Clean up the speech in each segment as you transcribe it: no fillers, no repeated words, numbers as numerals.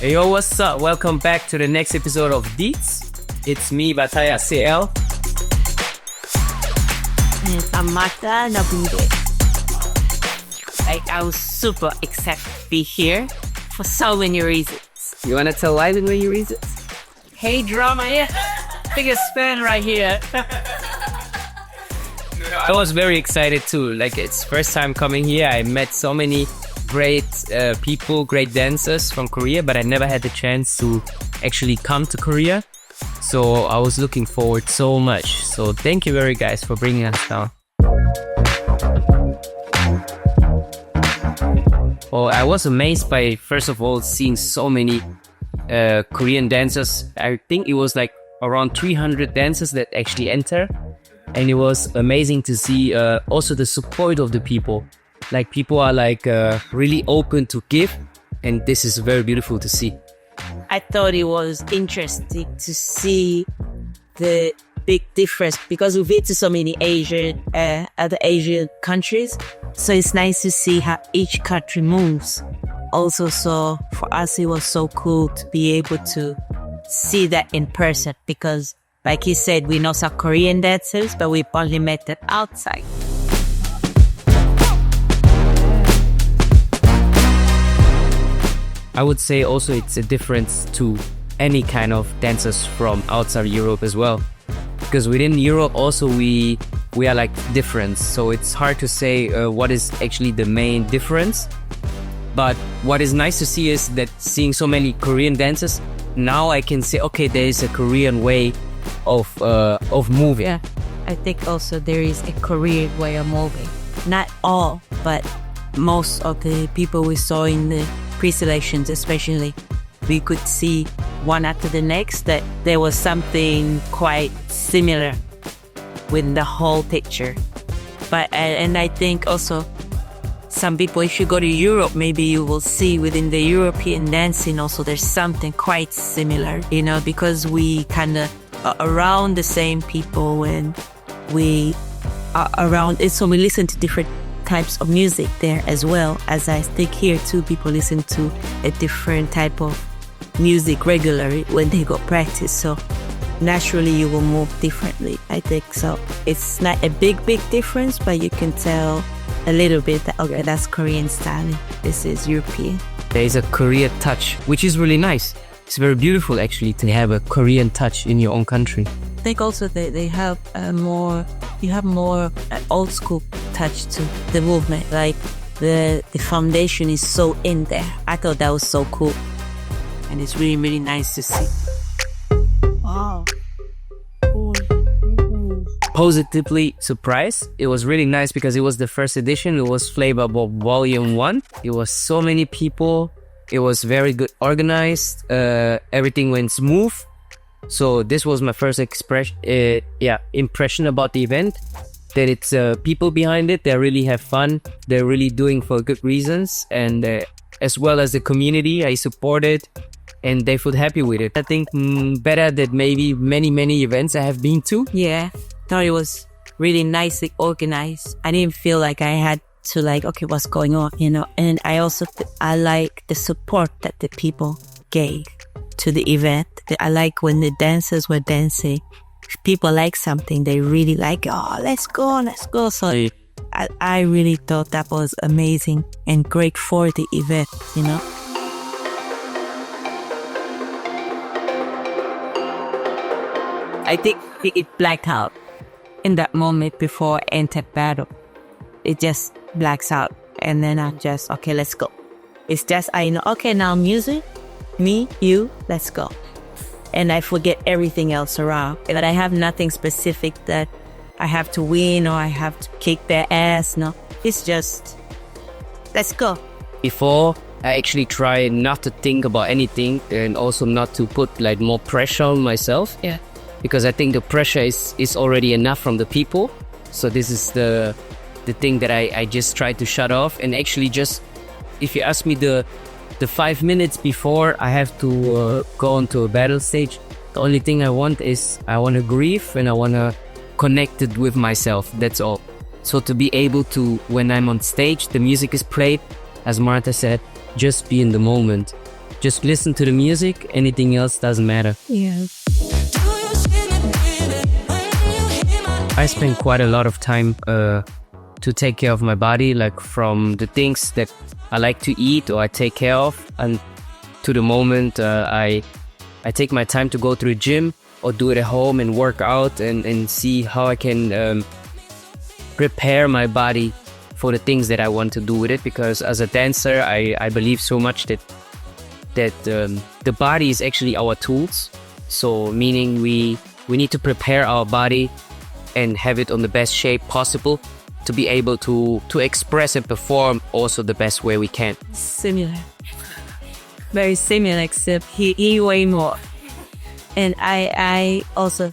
Hey yo, what's up? Welcome back to the next episode of dee'tz. It's me, Batalla CL. And I'm Maruta. I was super excited to be here for so many reasons. You wanna tell why the many reasons? Hey drama, yeah. Biggest fan right here. I was very excited too. Like, it's first time coming here. I met so many great people, great dancers from Korea, but I never had the chance to actually come to Korea. So I was looking forward so much. So thank you very guys for bringing us down. Oh, I was amazed by, first of all, seeing so many Korean dancers. I think it was like around 300 dancers that actually enter. And it was amazing to see also the support of the people. Like, people are like really open to give, and this is very beautiful to see. I thought it was interesting to see the big difference because we've been to so many other Asian countries. So it's nice to see how each country moves. Also, so for us, it was so cool to be able to see that in person because, like he said, we know South Korean dancers, but we've only met them outside. I would say also it's a difference to any kind of dancers from outside Europe as well. Because within Europe also we are like different. So it's hard to say what is actually the main difference. But what is nice to see is that seeing so many Korean dancers, now I can say, okay, there is a Korean way of moving. Yeah, I think also there is a Korean way of moving. Not all, but most of the people we saw in the pre-selections especially, we could see one after the next that there was something quite similar with the whole picture. But and I think also some people, if you go to Europe, maybe you will see within the European dancing also there's something quite similar, you know, because we kind of are around the same people and we are around it, so we listen to different types of music there as well. As I think here too, people listen to a different type of music regularly when they go practice, so naturally you will move differently, I think. So it's not a big difference, but you can tell a little bit that, okay, that's Korean style, this is European. There is a Korean touch, which is really nice. It's very beautiful actually to have a Korean touch in your own country. I think also they have more old school touch to the movement, like the foundation is so in there. I thought that was so cool, and it's really, really nice to see. Wow. Cool. Positively surprised. It was really nice because it was the first edition. It was FLAVA Volume 1. It was so many people. It was very good organized. Everything went smooth. So this was my first impression about the event. That it's people behind it. They really have fun. They're really doing for good reasons. And as well as the community, I support it. And they feel happy with it. I think better than maybe many events I have been to. Yeah, thought it was really nicely organized. I didn't feel like I had to like, okay, what's going on, you know? And I also, I like the support that the people gave to the event. I like when the dancers were dancing. If people like something, they really like, oh, let's go. So I really thought that was amazing and great for the event, you know? I think it blacked out in that moment before I entered battle. It just blacks out. And then I'm just, okay, let's go. It's just, I know, okay, now music, me, you, let's go. And I forget everything else around. But I have nothing specific that I have to win or I have to kick their ass. No, it's just, let's go. Before, I actually try not to think about anything and also not to put like more pressure on myself. Yeah. Because I think the pressure is already enough from the people. So this is the thing that I just try to shut off. And actually just, if you ask me the 5 minutes before I have to go onto a battle stage, the only thing I want is I want to grieve and I want to connect it with myself. That's all. So to be able to, when I'm on stage, the music is played, as Marta said, just be in the moment. Just listen to the music. Anything else doesn't matter. Yeah. I spend quite a lot of time to take care of my body, like from the things that I like to eat or I take care of, and to the moment I take my time to go to the gym or do it at home and work out and see how I can prepare my body for the things that I want to do with it. Because as a dancer, I believe so much that the body is actually our tools. So meaning we need to prepare our body and have it on the best shape possible to be able to express and perform also the best way we can. Similar. Very similar, except he way more. And I also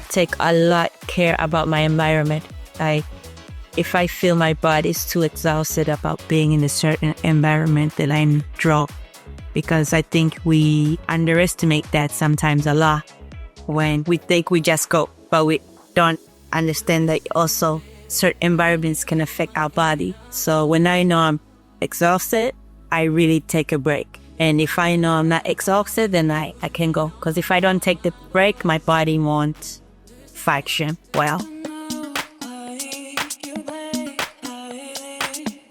take a lot care about my environment. If I feel my body is too exhausted about being in a certain environment, then I'm dropped. Because I think we underestimate that sometimes a lot. When we think we just go, but we don't understand that also certain environments can affect our body. So when I know I'm exhausted, I really take a break. And if I know I'm not exhausted, then I can go. Because if I don't take the break, my body won't function well.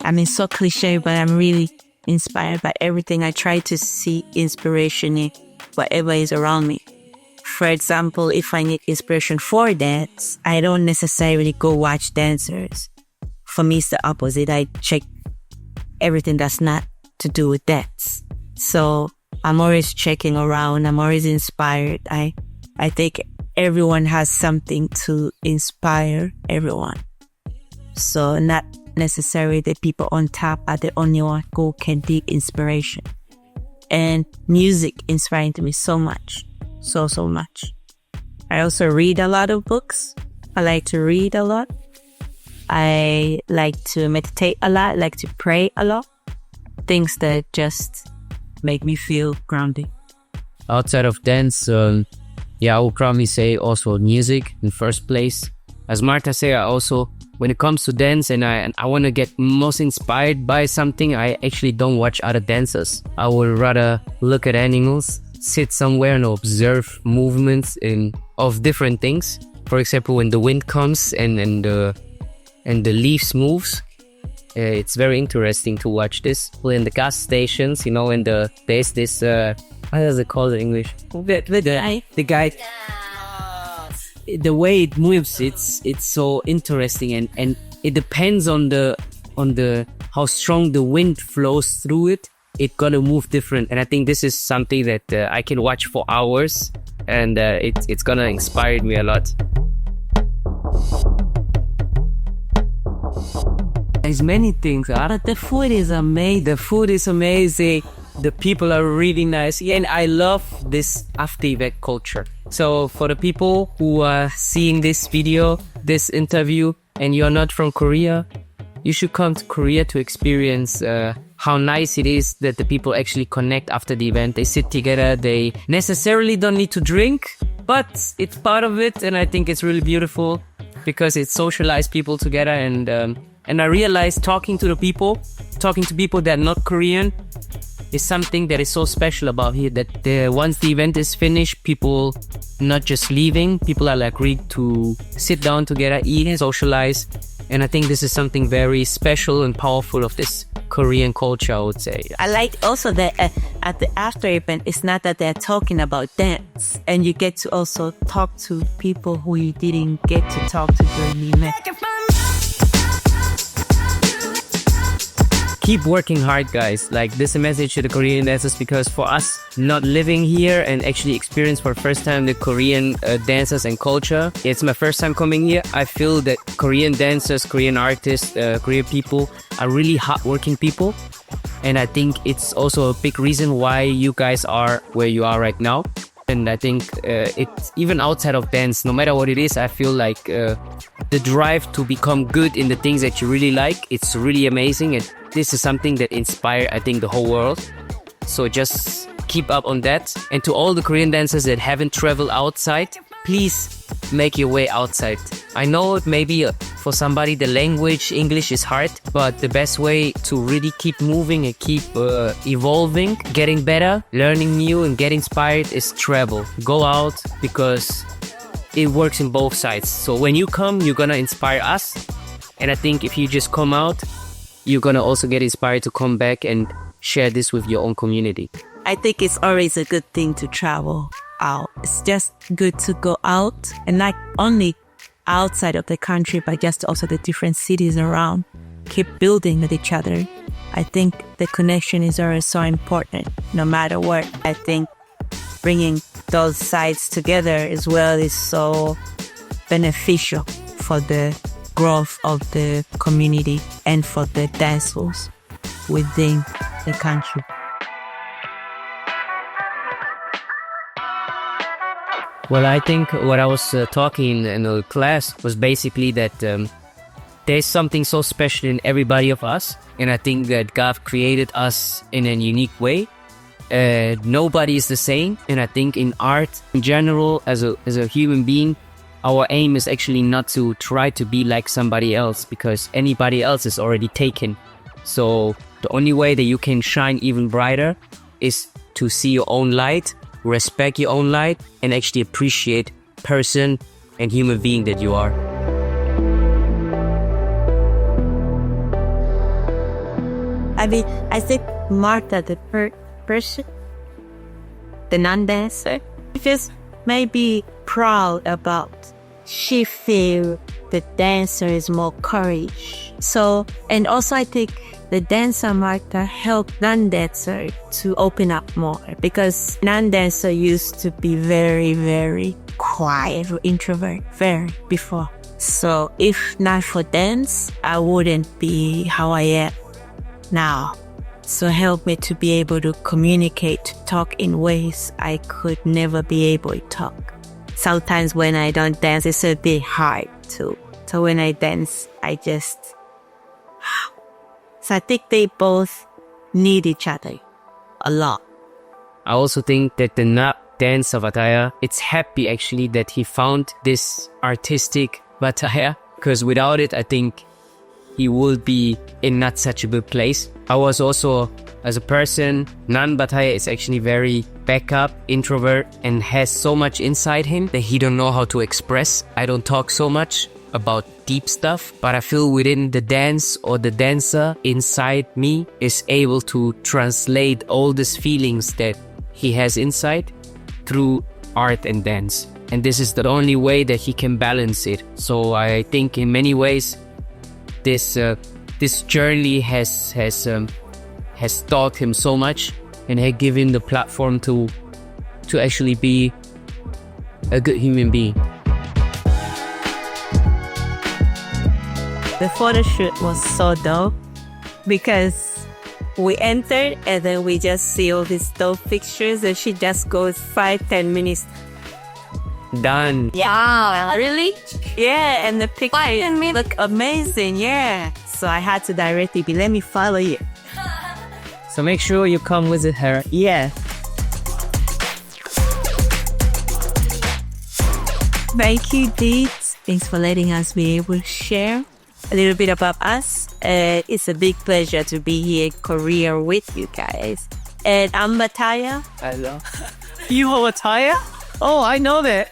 I mean, so cliche, but I'm really inspired by everything. I try to see inspiration in whatever is around me. For example, if I need inspiration for dance, I don't necessarily go watch dancers. For me, it's the opposite. I check everything that's not to do with dance. So I'm always checking around. I'm always inspired. I think everyone has something to inspire everyone. So not necessarily the people on top are the only one who can dig inspiration. And music inspiring to me so much. So much. I also read a lot of books. I like to read a lot. I like to meditate a lot. I like to pray a lot. Things that just make me feel grounded. Outside of dance, I would probably say also music in first place. As Marta said, I also, when it comes to dance and I want to get most inspired by something, I actually don't watch other dancers. I would rather look at animals, sit somewhere and observe movements of different things. For example, when the wind comes and the leaves it's very interesting to watch this. In the gas stations, and there's this what does it called in English? The guy. The way it moves, it's so interesting and it depends on the how strong the wind flows through it. It's gonna move different, and I think this is something that I can watch for hours, and it's gonna inspire me a lot. There's many things. But the food is amazing. The people are really nice, and I love this after event culture. So for the people who are seeing this video, this interview, and you're not from Korea, you should come to Korea to experience how nice it is that the people actually connect after the event. They sit together. They necessarily don't need to drink, but it's part of it. And I think it's really beautiful because it socializes people together. And I realized talking to people that are not Korean is something that is so special about here, that once the event is finished, people not just leaving, people are like ready to sit down together, eat and socialize. And I think this is something very special and powerful of this Korean culture, I would say. I like also that at the after event, it's not that they're talking about dance, and you get to also talk to people who you didn't get to talk to during the event. Keep working hard, guys. Like, this is a message to the Korean dancers, because for us not living here and actually experience for the first time the Korean dancers and culture, it's my first time coming here. I feel that Korean dancers, Korean artists, Korean people are really hardworking people. And I think it's also a big reason why you guys are where you are right now. And I think it's even outside of dance, no matter what it is, I feel like the drive to become good in the things that you really like, it's really amazing. And this is something that inspires, I think, the whole world. So just keep up on that. And to all the Korean dancers that haven't traveled outside, please make your way outside. I know it may be For somebody, the language, English is hard, but the best way to really keep moving and keep evolving, getting better, learning new and get inspired is travel. Go out, because it works in both sides. So when you come, you're gonna inspire us. And I think if you just come out, you're gonna also get inspired to come back and share this with your own community. I think it's always a good thing to travel out. It's just good to go out, and not only outside of the country, but just also the different cities around. Keep building with each other. I think the connection is always so important, no matter what. I think bringing those sides together as well is so beneficial for the growth of the community and for the dancers within the country. Well, I think what I was talking in the class was basically that there's something so special in everybody of us. And I think that God created us in a unique way. Nobody is the same. And I think in art in general, as a human being, our aim is actually not to try to be like somebody else, because anybody else is already taken. So the only way that you can shine even brighter is to see your own light, respect your own light, and actually appreciate person and human being that you are. I mean, I think Marta, the person, the non-dancer, just maybe proud about. She feel the dancer is more courage. So, and also I think the dancer Marta helped non-dancer to open up more, because non-dancer used to be very, very quiet or introvert, very before. So if not for dance, I wouldn't be how I am now. So help me to be able to communicate, to talk in ways I could never be able to talk. Sometimes when I don't dance, it's a bit hard too. So when I dance, I just... So I think they both need each other a lot. I also think that the dance of Batalla, it's happy actually that he found this artistic Batalla, because without it, I think he would be in not such a good place. I was also, as a person, non-Batalla is actually very backup, introvert, and has so much inside him that he don't know how to express. I don't talk so much about deep stuff, but I feel within the dance or the dancer inside me is able to translate all these feelings that he has inside through art and dance. And this is the only way that he can balance it. So I think in many ways, this journey has taught him so much, and had given him the platform to actually be a good human being. The photo shoot was so dope, because we entered and then we just see all these dope pictures, and she just goes 5-10 minutes. Done. Yeah, really? Yeah, and the pictures look amazing, yeah. So I had to directly let me follow you. So make sure you come visit her. Yeah. Thank you, dee'tz. Thanks for letting us be able to share a little bit about us. It's a big pleasure to be here in Korea with you guys. And I'm Batalla. Hello. You are Batalla? Oh, I know that.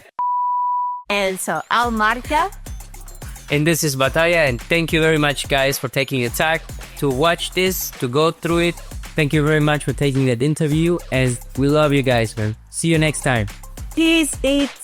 And so I'm Marta. And this is Batalla, and thank you very much, guys, for taking the time to watch this, to go through it. Thank you very much for taking that interview, and we love you guys, man. See you next time. Peace, dee'tz.